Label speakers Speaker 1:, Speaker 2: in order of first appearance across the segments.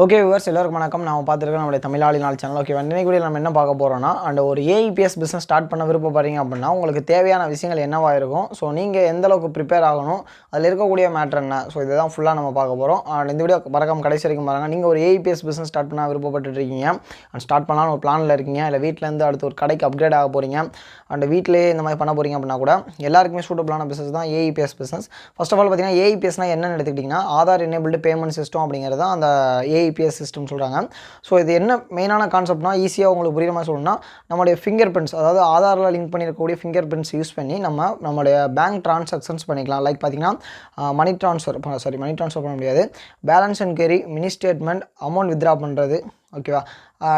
Speaker 1: Okay viewers எல்லாருக்கும் வணக்கம். நான் பார்த்துருக்கேன் நம்மளுடைய தமிழாளினால் சேனல். ஓகே இன்னைக்கு கூட நம்ம என்ன பார்க்க போகிறோம்னா அண்ட் ஒரு ஏஇபிஎஸ் பிஸ்னஸ் ஸ்டார்ட் பண்ண விருப்பப்படுறீங்க அப்படின்னா உங்களுக்கு தேவையான விஷயங்கள் என்னவா இருக்கும், ஸோ நீங்கள் எந்த அளவுக்கு ப்ரிப்பேர் ஆகணும், அதில் இருக்கக்கூடிய மேட்ரு என்ன, ஸோ இதுதான் ஃபுல்லாக நம்ம பார்க்க போகிறோம். அண்ட் இந்த வீடியோ மறக்காம கடைசி வரைக்கும் பாருங்கள். நீங்கள் ஒரு ஏஇபிஎஸ் பிஸ்னஸ் ஸ்டார்ட் பண்ண விருப்பப்பட்டுருக்கீங்க அண்ட் ஸ்டார்ட் பண்ணலான்னு ஒரு பிளானில் இருக்கீங்க, இல்லை வீட்டிலேருந்து அடுத்து ஒரு கடைக்கு அப்கிரேட் ஆக போகிறீங்க அண்ட் வீட்டிலே இந்த மாதிரி பண்ண போகிறீங்க அப்படின்னா கூட எல்லாருக்குமே சூட்டபிளான பிஸ்னஸ் தான் AEPS business. First of all பார்த்தீங்கன்னா ஏஇபிஎஸ்னால் என்னென்னு எடுத்துக்கிட்டிங்கன்னா ஆதார் எனேபிள்டு பேமெண்ட் சிஸ்டம் அப்படிங்கிறது தான் அந்த ஏஇபிஎஸ் சிஸ்டம் சொல்கிறாங்க. ஸோ இது என்ன மெயினான கான்செப்ட்னா ஈஸியாக உங்களுக்கு புரியுற மாதிரி சொல்லணும்னா நம்மளுடைய ஃபிங்கர் பிரிண்ட்ஸ், அதாவது ஆதாரில் லிங்க் பண்ணியிருக்கக்கூடிய ஃபிங்கர் பிரிண்ட்ஸ் யூஸ் பண்ணி நம்மளுடைய பேங்க் ட்ரான்சாக்ஷன்ஸ் பண்ணிக்கலாம். லைக் பார்த்தீங்கன்னா மணி ட்ரான்ஸ்ஃபர் பண்ண முடியாது, balance and carry, mini statement, amount withdraw பண்ணுறது, ஓகேவா,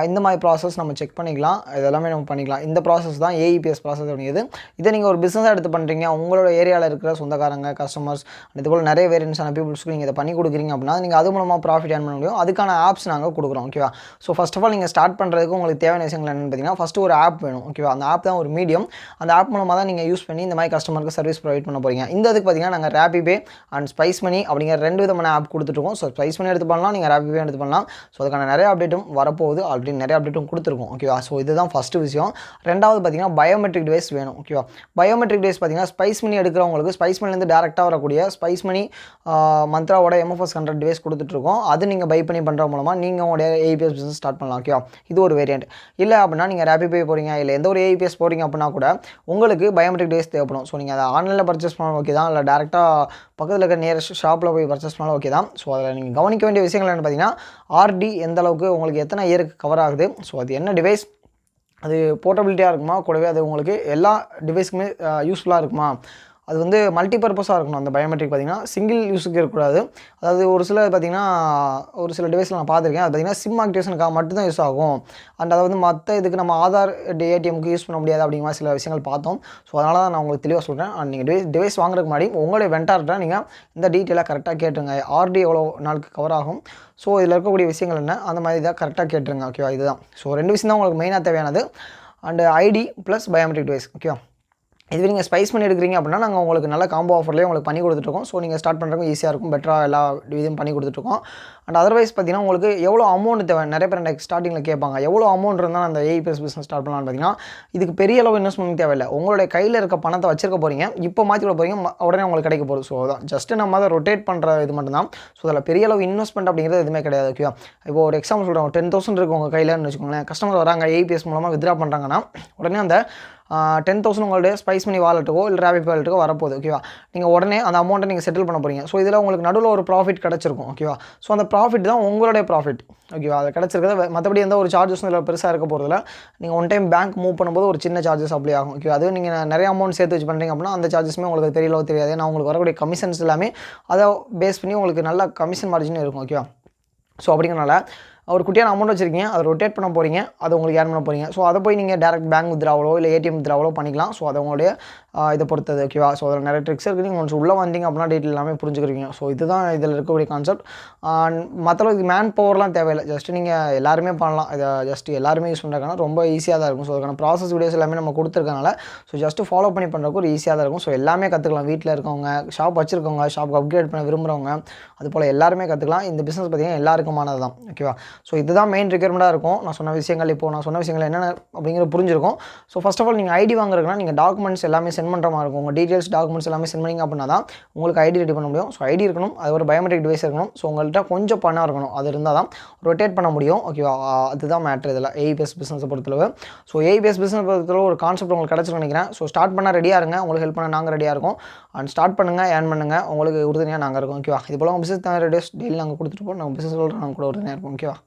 Speaker 1: இந்த மாதிரி ப்ராசஸ் நம்ம செக் பண்ணிக்கலாம். இதெல்லாமே நம்ம பண்ணிக்கலாம். இந்த ப்ராசஸ் தான் ஏஇபிஎஸ் ப்ராசஸ் அப்படிங்கிறது. இதை நீங்கள் ஒரு பிஸ்னஸாக எடுத்து பண்ணுறீங்க, உங்களோட ஏரியாவில் இருக்கிற சொந்தக்காரங்க, கஸ்டமர்ஸ், இதுபோல் நிறைய வேரியன்ஸான பீப்புள்ஸ்க்கு நீங்கள் இதை பண்ணி கொடுக்குறீங்க அப்படின்னா நீங்கள் அது மூலமாக ப்ராஃபிட் ஏர்ன் பண்ண முடியும். அதுக்கான ஆப்ஸ் நாங்கள் கொடுக்குறோம். ஓகேவா, ஸோ ஃபஸ்ட் ஆஃப் ஆல் நீங்கள் ஸ்டார்ட் பண்ணுறதுக்கு உங்களுக்கு தேவையான விஷயங்கள் என்னென்னு பார்த்தீங்கன்னா ஃபஸ்ட்டு ஒரு ஆப் வேணும். ஓகேவா, அந்த ஆப் தான் ஒரு மீடியம். அந்த ஆப் மூலமாக தான் நீங்கள் யூஸ் பண்ணி இந்த மாதிரி கஸ்டமருக்கு சர்வீஸ் ப்ரொவைட் பண்ண போகிறீங்க. இந்த இதுக்கு பார்த்தீங்கன்னா நாங்கள் ரேபிபே அண்ட் ஸ்பைஸ் மணி அப்படிங்கிற 2 விதமான ஆப் கொடுத்துட்ருக்கோம். ஸோ ஸ்பைஸ் மணி எடுத்து பண்ணலாம், நீங்கள் ரேபிபே எடுத்து பண்ணலாம். ஸோ அதுக்கான நிறைய அப்டேட்டும் வரப்போகுது, ஆல்ரெடி நிறைய அப்டேட்டும் கொடுத்துருக்கோம். ஓகேவா, ஸோ இதுதான் ஃபஸ்ட்டு விஷயம். ரெண்டாவது பார்த்தீங்கன்னா பயோமெட்ரிக் டிவைஸ் வேணும். ஓகேவா, பயோமெட்ரிக் டிவைஸ் பார்த்தீங்கன்னா ஸ்பைஸ் மணி எடுக்கிறவங்களுக்கு ஸ்பைஸ் மணிலேருந்து டேரெக்டாக வரக்கூடிய ஸ்பைஸ் மணி மந்த்ராவோட எம்எஃப்எஸ் 100 டிவைஸ் கொடுத்துட்ருக்கோம். அது நீங்கள் பை பண்ணி பண்ணுற மூலமாக நீங்கள் உங்களுடைய ஏஇபிஎஸ் பிஸ்னஸ் ஸ்டார்ட் பண்ணலாம். ஓகேவா, இது ஒரு வேரியண்ட். இல்லை அப்படின்னா நீங்கள் ரேபிபே போகிறீங்க, இல்லை எந்த ஒரு ஏஇபிஎஸ் போகிறீங்க அப்படின்னா கூட உங்களுக்கு பயோமெட்ரிக் டிவைஸ் தேவைப்படும். ஸோ நீங்கள் அதை ஆன்லைனில் பர்ச்சேஸ் பண்ணாலும் ஓகே தான், இல்லை டேரெக்டாக பக்கத்தில் இருக்க நியரஸ்ட் ஷாப்பில் போய் பர்ச்சேஸ் பண்ணாலும் ஓகே தான். ஸோ அதில் நீங்கள் கவனிக்க வேண்டிய விஷயங்கள் என்ன பார்த்தீங்கன்னா ஆர்டி எந்த அளவுக்கு உங்களுக்கு எத்தனை இயருக்கு கவர் ஆகுது, ஸோ அது என்ன டிவைஸ், அது போர்ட்டபிலிட்டியாக இருக்குமா, கூடவே அது உங்களுக்கு எல்லா டிவைஸ்க்குமே யூஸ்ஃபுல்லாக இருக்குமா, அது வந்து மல்டிபர்பஸாக இருக்கணும். அந்த பயோமெட்ரிக் பார்த்திங்கன்னா சிங்கிள் யூஸுக்கு இருக்கக்கூடாது. அதாவது ஒரு சில பார்த்திங்கன்னா ஒரு சில டிவைஸில் நான் பார்த்துருக்கேன், அது பார்த்திங்கன்னா சிம் ஆக்டிவேஷனுக்காக மட்டும்தான் யூஸ் ஆகும் அண்ட் அதை வந்து மற்ற இதுக்கு நம்ம ஆதார் ஏடிஎம்க்கு யூஸ் பண்ண முடியாது அப்படிங்கிற மாதிரி சில விஷயங்கள் பார்த்தோம். ஸோ அதனால தான் நான் உங்களுக்கு தெளிவாக சொல்கிறேன். அண்ட் நீங்கள் டிவைஸ் வாங்குறதுக்கு முன்னாடி உங்களுடைய வெண்டார்கிட்ட நீங்கள் இந்த டீட்டெயிலாக கரெக்டாக கேட்டுருங்க. ஆர்டி எவ்வளோ நாளுக்கு கவர் ஆகும், ஸோ இதில் இருக்கக்கூடிய விஷயங்கள் என்ன, அந்த மாதிரி தான் கரெக்டாக கேட்டுருங்க. ஓகேவா, இதுதான். ஸோ 2 விஷயம் தான் உங்களுக்கு மெயினாக தேவையானது, and ID plus biometric device. ஓகேவா, இதுவே நீங்கள் ஸ்பைஸ் பண்ணி எடுக்கிறீங்க அப்படின்னா நாங்கள் உங்களுக்கு நல்ல காம்போ ஆஃபர்லேயே உங்களுக்கு பண்ணி கொடுத்துட்ருக்கோம். ஸோ நீங்கள் ஸ்டார்ட் பண்ணுறதுக்கு ஈஸியாக இருக்கும், பெட்டராக எல்லா இதுவும் பண்ணி கொடுத்துட்ருக்கோம். அண்ட் அதர்வைஸ் பார்த்தீங்கன்னா உங்களுக்கு எவ்வளோ அமௌண்ட் தேவை, நிறைய பேர் எனக்கு ஸ்டார்டிங்கில் கேட்பாங்க எவ்வளோ அமௌண்ட் இருந்தால் அந்த ஏஇபிஎஸ் பிஸ்னஸ் ஸ்டார்ட் பண்ணலான்னு பார்த்தீங்கன்னா இதுக்கு பெரிய அளவு இன்வெஸ்ட்மெண்ட் தேவையில்லை. உங்களுடைய கையில் இருக்க பணத்தை வச்சிருக்க போகிறீங்க, இப்போ மாற்றி விட போகிறீங்க, உடனே உங்களுக்கு கிடைக்க போகுது. ஸோ அதான் ஜஸ்ட்டு நம்ம அதை ரொட்டேட் பண்ணுற இது மட்டும்தான். ஸோ அதில் பெரிய அளவு இன்வெஸ்ட்மெண்ட் அப்படிங்கிறது எதுவுமே கிடையாது. ஓகேவா, இப்போ ஒரு எக்ஸாம்பிள் சொல்கிறோம், 10,000 இருக்குது உங்கள் கையில்னு வச்சுக்கோங்களேன். கஸ்டமர் வராங்க ஏஇபிஎஸ் மூலமாக வித்ரா பண்ணுறாங்கன்னா உடனே அந்த 10,000 உங்களுடைய ஸ்பைஸ் மணி வாலெட்டுக்கோ இல்லை ரேபிட் வாலெட்டுக்கோ வரப்போகுது. ஓகேவா, நீங்கள் உடனே அந்த அமௌண்ட்டை நீங்கள் செட்டில் பண்ண போகிறீங்க. ஸோ இதில் உங்களுக்கு நடுவில் ஒரு ப்ராஃபிட் கிடச்சிருக்கும். ஓகேவா, ஸோ அந்த ப்ராஃபிட் தான் உங்களுடைய ப்ராஃபிட். ஓகேவா, அது கிடச்சிருக்கிறது மற்றபடி எந்த ஒரு சார்ஜஸும் இதில் பெருசாக இருக்க போகிறதில்ல. நீங்கள் ஒன் டைம் பேங்க் மூவ் பண்ணும்போது ஒரு சின்ன சார்ஜஸ் அப்ளை ஆகும். ஓகே, அது நீங்கள் நிறைய அமௌண்ட் சேர்த்து வச்சு பண்ணுறீங்க அப்படின்னா அந்த சார்ஜஸுமே உங்களுக்கு தெரியலவோ தெரியாது. ஏன்னா உங்களுக்கு வரக்கூடிய கமிஷன்ஸ் எல்லாமே அதை பேஸ் பண்ணி உங்களுக்கு நல்ல கமிஷன் மார்ஜின் இருக்கும். ஓகேவா, ஸோ அப்படிங்கிறனால ஒரு குட்டியான அமௌண்ட் வச்சுருக்கீங்க, அதை ரொட்டேட் பண்ண போகிறீங்க, அதை உங்களுக்கு ஏர்ன் பண்ண போகிறீங்க. ஸோ அதை போய் நீங்கள் டேரக்ட் பேங்க் வித்ராவலோ இல்லை ஏடிஎம் வித்ராவலோ பண்ணிக்கலாம். ஸோ அதை உங்களுடைய இதை பொறுத்தது. ஓகேவா, ஸோ அதில் நிறைய ட்ரிக்ஸ் இருக்குது. நீங்கள் கொஞ்சம் உள்ளே வந்தீங்க அப்படின்னா டீட்டெயில் எல்லாமே புரிஞ்சுக்கிறீங்க. ஸோ இதுதான் இதில் இருக்கக்கூடிய கான்செப்ட். மற்றளவுக்கு மேன் பவர்லாம் தேவையில்லை, ஜஸ்ட்டு நீங்கள் எல்லாருமே பண்ணலாம். இதை ஜஸ்ட்டு எல்லாருமே யூஸ் பண்ணுறதுக்கான ரொம்ப ஈஸியாக தான் இருக்கும். ஸோ அதுக்கான ப்ராசஸ் வீடியோஸ் எல்லாமே நம்ம கொடுத்துருக்கனால ஸோ ஜஸ்ட்டு ஃபாலோ பண்ணி பண்ணுறதுக்கு ஒரு ஈஸியாக தான் இருக்கும். ஸோ எல்லாமே கற்றுக்கலாம். வீட்டில் இருக்கவங்க, ஷாப் வச்சுருக்கவங்க, ஷாப்புக்கு அப்கிரேட் பண்ண விரும்புகிறவங்க, அதுபோல் எல்லாருமே கற்றுக்கலாம். இந்த பிஸ்னஸ் பார்த்திங்கன்னா எல்லாருக்குமானது தான். ஓகேவா, ஸோ இதுதான் மெயின் ரிக்யர்மெண்ட்டாக இருக்கும். நான் சொன்ன விஷயங்கள் என்னென்ன அப்படிங்கிறது புரிஞ்சிருக்கும். ஸோ ஃபஸ்ட் ஆஃப் ஆல் நீங்கள் ஐடி வாங்குறதுனா நீங்கள் டாக்குமெண்ட்ஸ் எல்லாமே சென்ட் பண்ணுற மாதிரி இருக்கும். உங்கள் டீட்டெயில்ஸ் டாக்குமெண்ட்ஸ் எல்லாமே சென்ட் பண்ணிங்க அப்படின்னா தான் உங்களுக்கு ஐடி ரெடி பண்ண முடியும். ஸோ ஐடி இருக்கணும், அது ஒரு பயோமெட்ரிக் டிவைஸ் இருக்கணும். ஸோ உங்கள்கிட்ட கொஞ்சம் பணம் இருக்கணும், அது இருந்தால் தான் ரொட்டேட் பண்ண முடியும். ஓகேவா, அதுதான் மேட்ரு இதில் ஏஇபிஎஸ் பிஸ்னஸை பொறுத்தளவு. ஸோ ஏஇபிஎஸ் பிஸ்னஸ் பொறுத்தளவு ஒரு கான்செப்ட் உங்களுக்கு கிடச்சிருன்னு நினைக்கிறேன். ஸோ ஸ்டார்ட் பண்ண ரெடியாக இருங்க, உங்களுக்கு ஹெல்ப் பண்ண நாங்கள் ரெடியாக இருக்கோம். அண்ட் ஸ்டார்ட் பண்ணுங்கள், ஏர்ன் பண்ணுங்கள், உங்களுக்கு உறுதுணையாக நாங்கள் இருக்கோம். ஓகேவா, இது போல் உங்கள் பிஸ்னஸ் ரேடியோஸ் டெய்லி நாங்கள் கொடுத்துட்டு போகிறோம். நம்ம பிஸ்னஸ் நாங்கள் கூட உறுதுணையாக இருக்கோம். ஓகேவா.